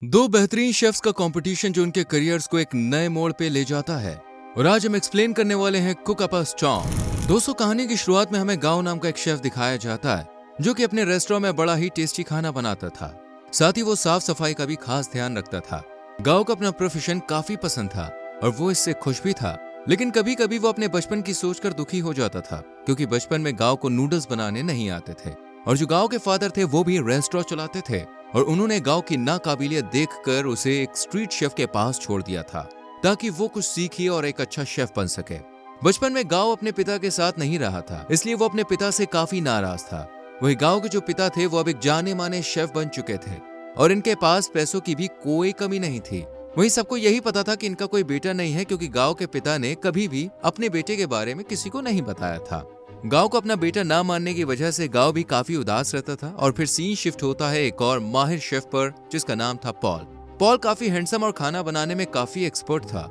दो बेहतरीन शेफ्स का कंपटीशन जो उनके करियर्स को एक नए मोड़ पे ले जाता है। और आज हम एक्सप्लेन करने वाले हैं कुक अप अ स्टॉर्म। दोस्तों, कहानी की शुरुआत में हमें गाओ नाम का एक शेफ दिखाया जाता है जो कि अपने रेस्टोरेंट में बड़ा ही टेस्टी खाना बनाता था। साथ ही वो साफ सफाई का भी खास ध्यान रखता था। गाओ को अपना प्रोफेशन काफी पसंद था और वो इससे खुश भी था, लेकिन कभी कभी वो अपने बचपन की सोचकर दुखी हो जाता था क्योंकि बचपन में गाओ को नूडल्स बनाने नहीं आते थे और जो गाओ के फादर थे वो भी रेस्टोरेंट चलाते थे और उन्होंने गाओ की नाकाबिलियत देखकर उसे एक स्ट्रीट शेफ के पास छोड़ दिया था ताकि वो कुछ सीखे और एक अच्छा शेफ बन सके। बचपन में गाओ अपने पिता के साथ नहीं रहा था, इसलिए वो अपने पिता से काफी नाराज था। वही गाओ के जो पिता थे वो अब एक जाने माने शेफ बन चुके थे और इनके पास पैसों की भी कोई कमी नहीं थी। वहीं सबको यही पता था कि इनका कोई बेटा नहीं है क्योंकि गाओ के पिता ने कभी भी अपने बेटे के बारे में किसी को नहीं बताया था। गाओ को अपना बेटा ना मानने की वजह से गाओ भी काफी उदास रहता था और फिर सीन शिफ्ट होता है एक और माहिर शेफ पर जिसका नाम था पॉल। पॉल काफी हैंडसम और खाना बनाने में काफी एक्सपर्ट था।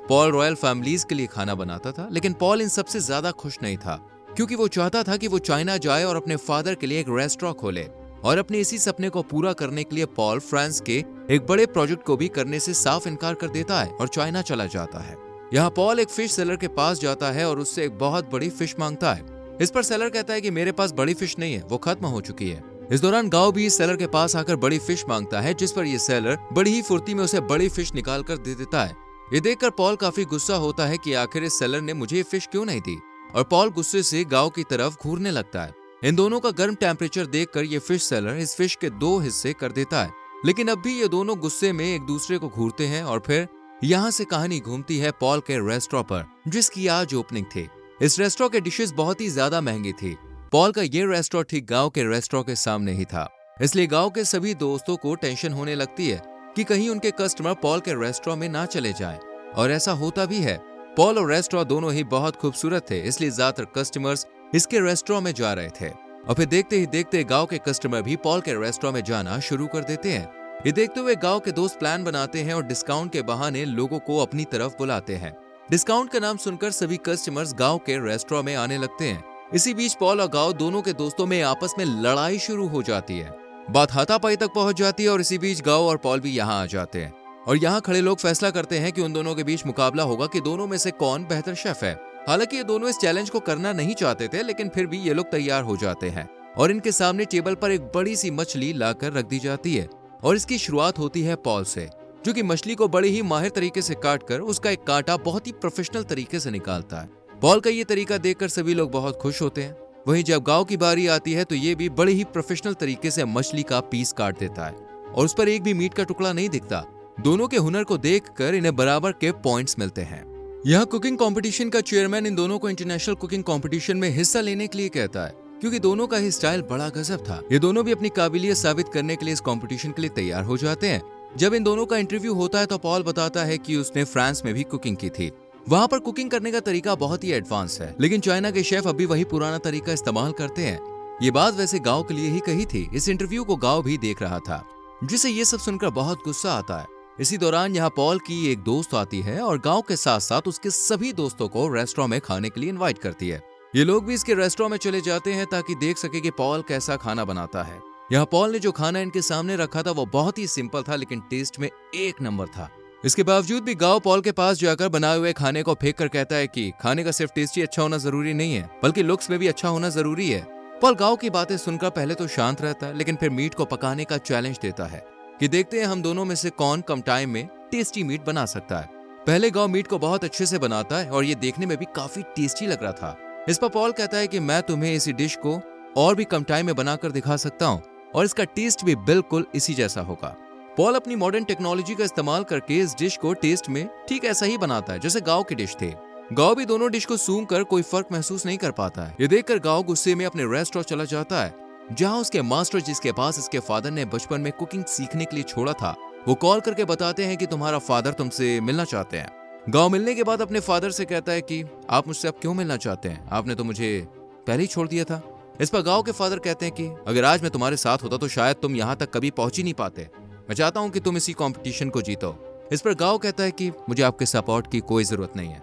पॉल रॉयल फैमिलीज के लिए खाना बनाता था, लेकिन पॉल इन सबसे ज्यादा खुश नहीं था क्योंकि वो चाहता था कि वो चाइना जाए और अपने फादर के लिए एक रेस्टोरेंट खोले। और अपने इसी सपने को पूरा करने के लिए पॉल फ्रांस के एक बड़े प्रोजेक्ट को भी करने से साफ इनकार कर देता है और चाइना चला जाता है। यहाँ पॉल एक फिश सेलर के पास जाता है और उससे एक बहुत बड़ी फिश मांगता है। इस पर सेलर कहता है कि मेरे पास बड़ी फिश नहीं है, वो खत्म हो चुकी है। इस दौरान गाओ भी इस सेलर के पास आकर बड़ी फिश मांगता है, जिस पर ये सेलर बड़ी ही फुर्ती में उसे बड़ी फिश निकाल कर दे देता है। ये देखकर पॉल काफी गुस्सा होता है कि आखिर इस सेलर ने मुझे ये फिश क्यों नहीं दी, और पॉल गुस्से से गाओ की तरफ घूरने लगता है। इन दोनों का गर्म टेम्परेचर देखकर ये फिश सेलर इस फिश के दो हिस्से कर देता है, लेकिन अब भी ये दोनों गुस्से में एक दूसरे को घूरते हैं और फिर यहाँ से कहानी घूमती है पॉल के रेस्टोरेंट पर जिसकी आज ओपनिंग थी। इस रेस्टोरेंट के डिशेस बहुत ही ज्यादा महंगी थी। पॉल का ये रेस्टोरेंट ठीक गांव के रेस्टोरेंट के सामने ही था, इसलिए गांव के सभी दोस्तों को टेंशन होने लगती है कि कहीं उनके कस्टमर पॉल के रेस्टोरेंट में ना चले जाएं। और ऐसा होता भी है। पॉल और रेस्टोरेंट दोनों ही बहुत खूबसूरत थे, इसलिए ज्यादातर कस्टमर्स इसके रेस्टोरेंट में जा रहे थे और फिर देखते ही देखते गांव के कस्टमर भी पॉल के रेस्टोरेंट में जाना शुरू कर देते हैं। ये देखते हुए गांव के दोस्त प्लान बनाते हैं और डिस्काउंट के बहाने लोगों को अपनी तरफ बुलाते हैं। डिस्काउंट का नाम सुनकर सभी कस्टमर्स गांव के रेस्टोरेंट में आने लगते हैं। इसी बीच पॉल और गांव दोनों के दोस्तों में आपस में लड़ाई शुरू हो जाती है। बात हाथापाई तक पहुंच जाती है और इसी बीच गांव और पॉल भी यहाँ आ जाते हैं और यहाँ खड़े लोग फैसला करते हैं कि उन दोनों के बीच मुकाबला होगा कि दोनों में से कौन बेहतर शेफ है। हालांकि ये दोनों इस चैलेंज को करना नहीं चाहते थे, लेकिन फिर भी ये लोग तैयार हो जाते हैं और इनके सामने टेबल पर एक बड़ी सी मछली लाकर रख दी जाती है और इसकी शुरुआत होती है पॉल से, जो कि मछली को बड़े ही माहिर तरीके से काटकर उसका एक कांटा बहुत ही प्रोफेशनल तरीके से निकालता है। पॉल का ये तरीका देखकर सभी लोग बहुत खुश होते हैं। वहीं जब गांव की बारी आती है तो ये भी बड़े ही प्रोफेशनल तरीके से मछली का पीस काट देता है और उस पर एक भी मीट का टुकड़ा नहीं दिखता। दोनों के हुनर को देखकर इन्हें बराबर के पॉइंट्स मिलते हैं। यहाँ कुकिंग कंपटीशन का चेयरमैन इन दोनों को इंटरनेशनल कुकिंग कंपटीशन में हिस्सा लेने के लिए कहता है क्योंकि दोनों का ही स्टाइल बड़ा गजब था। ये दोनों भी अपनी काबिलियत साबित करने के लिए इस कंपटीशन के लिए तैयार हो जाते हैं। जब इन दोनों का इंटरव्यू होता है तो पॉल बताता है कि उसने फ्रांस में भी कुकिंग की थी। वहाँ पर कुकिंग करने का तरीका बहुत ही एडवांस है, लेकिन चाइना के शेफ अभी वही पुराना तरीका इस्तेमाल करते हैं। ये बात वैसे गांव के लिए ही कही थी। इस इंटरव्यू को गांव भी देख रहा था, जिसे ये सब सुनकर बहुत गुस्सा आता है। इसी दौरान यहाँ पॉल की एक दोस्त आती है और गांव के साथ साथ उसके सभी दोस्तों को रेस्टोरेंट में खाने के लिए इनवाइट करती है। ये लोग भी इसके रेस्टोरेंट में चले जाते हैं ताकि देख सके कि पॉल कैसा खाना बनाता है। यहाँ पॉल ने जो खाना इनके सामने रखा था वो बहुत ही सिंपल था, लेकिन टेस्ट में एक नंबर था। इसके बावजूद भी गांव पॉल के पास जाकर बनाए हुए खाने को फेंक कर कहता है कि खाने का सिर्फ टेस्ट ही अच्छा होना जरूरी नहीं है, बल्कि लुक्स में भी अच्छा होना जरूरी है। पॉल गांव की बातें सुनकर पहले तो शांत रहता है, लेकिन फिर मीट को पकाने का चैलेंज देता है कि देखते हैं हम दोनों में से कौन कम टाइम में टेस्टी मीट बना सकता है। पहले गांव मीट को बहुत अच्छे से बनाता है और ये देखने में भी काफी टेस्टी लग रहा था। इस पर पॉल कहता है कि मैं तुम्हें इसी डिश को और भी कम टाइम में बनाकर दिखा सकता हूँ और इसका टेस्ट भी बिल्कुल इसी जैसा होगा। पॉल अपनी मॉडर्न टेक्नोलॉजी का इस्तेमाल करके इस डिश को टेस्ट में ठीक ऐसा ही बनाता है जैसे गांव की डिश थे। गांव भी दोनों डिश को सूंघ कर कोई फर्क महसूस नहीं कर पाता है। ये देखकर गांव गुस्से में अपने रेस्टोरेंट चला जाता है, जहां उसके मास्टर, जिसके पास इसके फादर ने बचपन में कुकिंग सीखने के लिए छोड़ा था, वो कॉल करके बताते हैं कि तुम्हारा फादर तुमसे मिलना चाहते हैं। गांव मिलने के बाद अपने फादर से कहता है कि आप मुझसे अब क्यों मिलना चाहते हैं, आपने तो मुझे पहले ही छोड़ दिया था। इस पर गांव के फादर कहते हैं कि अगर आज मैं तुम्हारे साथ होता तो शायद तुम यहाँ तक कभी पहुंच ही नहीं पाते। मैं चाहता हूँ कि तुम इसी कंपटीशन को जीतो। इस पर गांव कहता है कि मुझे आपके सपोर्ट की कोई जरूरत नहीं है।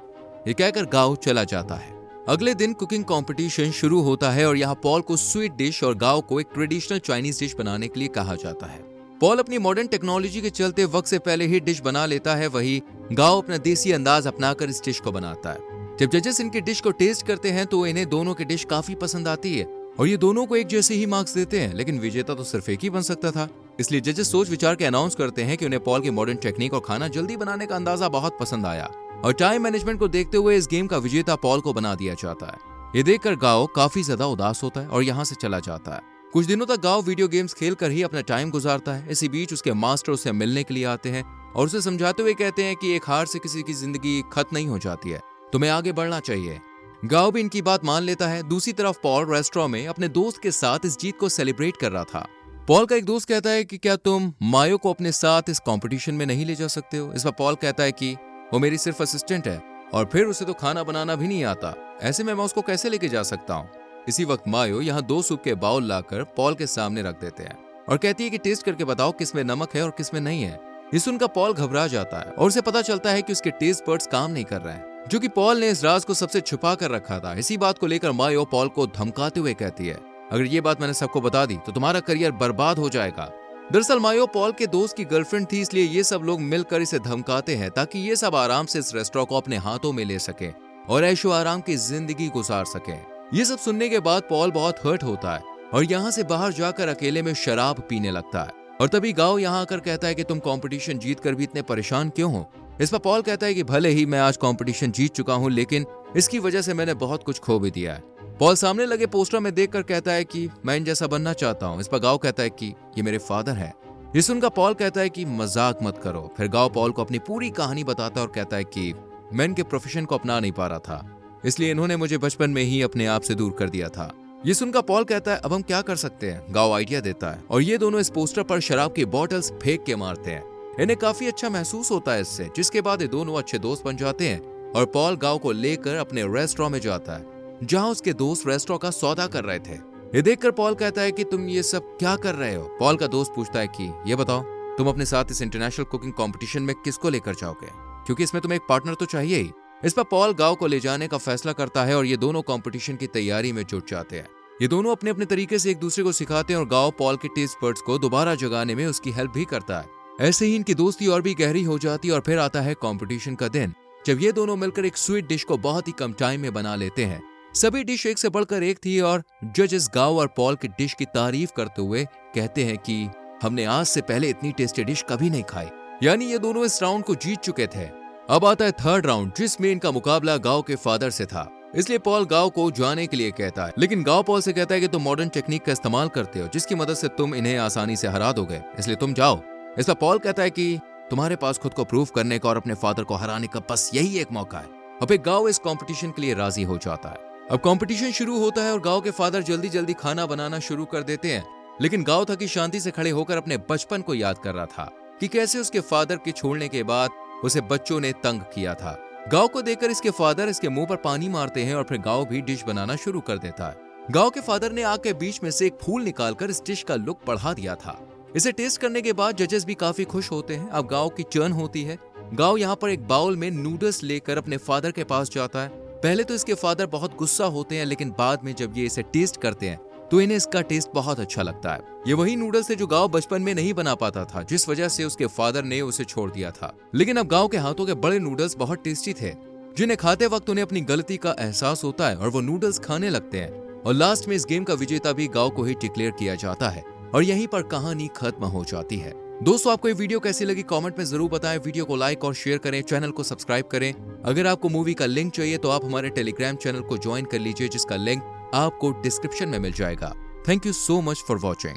ये कहकर गांव चला जाता है। अगले दिन कुकिंग कंपटीशन शुरू होता है और यहाँ पॉल को स्वीट डिश और गांव को एक ट्रेडिशनल चाइनीज डिश बनाने के लिए कहा जाता है। पॉल अपनी मॉडर्न टेक्नोलॉजी के चलते वक्त से पहले ही डिश बना लेता है, वही गाओ अपना देसी अंदाज अपनाकर इस डिश को बनाता है। जब जजेस इनकी डिश को टेस्ट करते हैं तो इन्हें दोनों की डिश काफी पसंद आती है और ये दोनों को एक जैसे ही मार्क्स देते हैं, लेकिन विजेता तो सिर्फ एक ही बन सकता था। इसलिए जजेस सोच विचार के अनाउंस करते हैं कि उन्हें पॉल की मॉडर्न टेक्निक और खाना जल्दी बनाने का अंदाजा बहुत पसंद आया और टाइम मैनेजमेंट को देखते हुए इस गेम का विजेता पॉल को बना दिया जाता है। ये देखकर गाओ काफी ज्यादा उदास होता है और यहाँ से चला जाता है। कुछ दिनों तक गाओ वीडियो गेम्स खेल कर ही अपना टाइम गुजारता है। इसी बीच उसके मास्टर उसे मिलने के लिए आते हैं और उसे समझाते हुए कहते हैं कि एक हार से किसी की जिंदगी खत्म नहीं हो जाती है, तुम्हें आगे बढ़ना चाहिए। गाओ भी इनकी बात मान लेता है। दूसरी तरफ पॉल रेस्टोरेंट में अपने दोस्त के साथ इस जीत को सेलिब्रेट कर रहा था। पॉल का एक दोस्त कहता है कि क्या तुम मायो को अपने साथ इस कंपटीशन में नहीं ले जा सकते हो। इस पर पॉल कहता है कि वो मेरी सिर्फ असिस्टेंट है और फिर उसे तो खाना बनाना भी नहीं आता, ऐसे में मैं उसको कैसे लेके जा सकता हूँ। इसी वक्त मायो यहाँ 2 सूप के बाउल लाकर पॉल के सामने रख देते हैं और कहती है कि टेस्ट करके बताओ किसमें नमक है और किसमें नहीं है। ये सुनकर पॉल घबरा जाता है और उसे पता चलता है कि उसके टेस्ट बड्स काम नहीं कर रहे हैं, जो कि पॉल ने इस राज को सबसे छुपा कर रखा था। इसी बात को लेकर मायो पॉल को धमकाते हुए कहती है, अगर ये बात मैंने सबको बता दी तो तुम्हारा करियर बर्बाद हो जाएगा। दरअसल मायो पॉल के दोस्त की गर्लफ्रेंड थी, इसलिए ये सब लोग मिलकर इसे धमकाते हैं ताकि ये सब आराम से इस रेस्टोरेंट को अपने हाथों में ले सके और ऐशो आराम की जिंदगी गुजार सके। ये सब सुनने के बाद पॉल बहुत हर्ट होता है और यहाँ से बाहर जाकर अकेले में शराब पीने लगता है। और तभी गाओ यहाँ आकर कहता है कि तुम कंपटीशन जीत कर भी इतने परेशान क्यों हो। इस पर पॉल कहता है कि भले ही मैं आज कंपटीशन जीत चुका हूँ, लेकिन इसकी वजह से मैंने बहुत कुछ खो भी दिया है। पॉल सामने लगे पोस्टर में देखकर कहता है कि मैं इन जैसा बनना चाहता हूँ। इस पर गाओ कहता है कि ये मेरे फादर है। ये सुनकर पॉल कहता है कि मजाक मत करो। फिर गाओ पॉल को अपनी पूरी कहानी बताता है और कहता है कि मैं इनके प्रोफेशन को अपना नहीं पा रहा था, इसलिए इन्होंने मुझे बचपन में ही अपने आप से दूर कर दिया था। ये सुनकर पॉल कहता है अब हम क्या कर सकते हैं। गाओ आइडिया देता है और ये दोनों इस पोस्टर पर शराब की बॉटल्स फेंक के मारते हैं। इन्हें काफी अच्छा महसूस होता है इससे, जिसके बाद ये दोनों अच्छे दोस्त बन जाते हैं और पॉल गाओ को लेकर अपने रेस्टोरेंट में जाता है जहां उसके दोस्त रेस्टोरेंट का सौदा कर रहे थे। ये देखकर पॉल कहता है कि तुम ये सब क्या कर रहे हो। पॉल का दोस्त पूछता है कि ये बताओ तुम अपने साथ इस इंटरनेशनल कुकिंग कंपटीशन में किसको लेकर जाओगे, क्योंकि इसमें तुम्हें एक पार्टनर तो चाहिए ही। इस पर पॉल गाओ को ले जाने का फैसला करता है और ये दोनों कंपटीशन की तैयारी में जुट जाते हैं। ये दोनों अपने अपने तरीके से एक दूसरे को सिखाते हैं और गाओ पॉल के टेस्ट बड्स को दोबारा जगाने में उसकी हेल्प भी करता है। ऐसे ही इनकी दोस्ती और भी गहरी हो जाती है और फिर आता है कंपटीशन का दिन, जब ये दोनों मिलकर एक स्वीट डिश को बहुत ही कम टाइम में बना लेते हैं। सभी डिश एक से बढ़कर एक थी और जजेस गाओ और पॉल की डिश की तारीफ करते हुए कहते हैं कि हमने आज से पहले इतनी टेस्टी डिश कभी नहीं खाई। यानी ये दोनों इस राउंड को जीत चुके थे। अब आता है थर्ड राउंड, जिसमें इनका मुकाबला गाओ के फादर से था। इसलिए पॉल गाओ को जाने के लिए कहता है, लेकिन गाओ पॉल से कहता है कि तुम मॉडर्न टेक्निक का इस्तेमाल करते हो जिसकी मदद से तुम इन्हें आसानी से हरा दोगे, इसलिए तुम जाओ। इस पर पॉल कहता है कि तुम्हारे पास खुद को प्रूव करने का और अपने फादर को हराने का बस यही एक मौका है। अब एक गाओ इस कंपटीशन के लिए राजी हो जाता है। अब कंपटीशन शुरू होता है और गाओ के फादर जल्दी जल्दी खाना बनाना शुरू कर देते हैं, लेकिन गाओ था कि शांति से खड़े होकर अपने बचपन को याद कर रहा था कि कैसे उसके फादर के छोड़ने के बाद उसे बच्चों ने तंग किया था। गाओ को देखकर इसके फादर इसके मुंह पर पानी मारते हैं और फिर गाओ भी डिश बनाना शुरू कर देता है। गाओ के फादर ने आग के बीच में से एक फूल निकालकर इस डिश का लुक बढ़ा दिया था। इसे टेस्ट करने के बाद जजेस भी काफी खुश होते हैं। अब गाओ की टर्न होती है। गाओ यहाँ पर एक बाउल में नूडल्स लेकर अपने फादर के पास जाता है। पहले तो इसके फादर बहुत गुस्सा होते हैं, लेकिन बाद में जब ये इसे टेस्ट करते हैं तो इन्हें इसका टेस्ट बहुत अच्छा लगता है। ये वही नूडल्स है जो गाओ बचपन में नहीं बना पाता था, जिस वजह से उसके फादर ने उसे छोड़ दिया था। लेकिन अब गाओ के हाथों के बड़े नूडल्स बहुत टेस्टी थे, जिन्हें खाते वक्त उन्हें अपनी गलती का एहसास होता है और वो नूडल्स खाने लगते हैं। और लास्ट में इस गेम का विजेता भी गाओ को ही डिक्लेयर किया जाता है और यहीं पर कहानी खत्म हो जाती है। दोस्तों, आपको ये वीडियो कैसी लगी कमेंट में जरूर बताएं। वीडियो को लाइक और शेयर करें, चैनल को सब्सक्राइब करें। अगर आपको मूवी का लिंक चाहिए तो आप हमारे टेलीग्राम चैनल को ज्वाइन कर लीजिए, जिसका लिंक आपको डिस्क्रिप्शन में मिल जाएगा। Thank you so much for watching.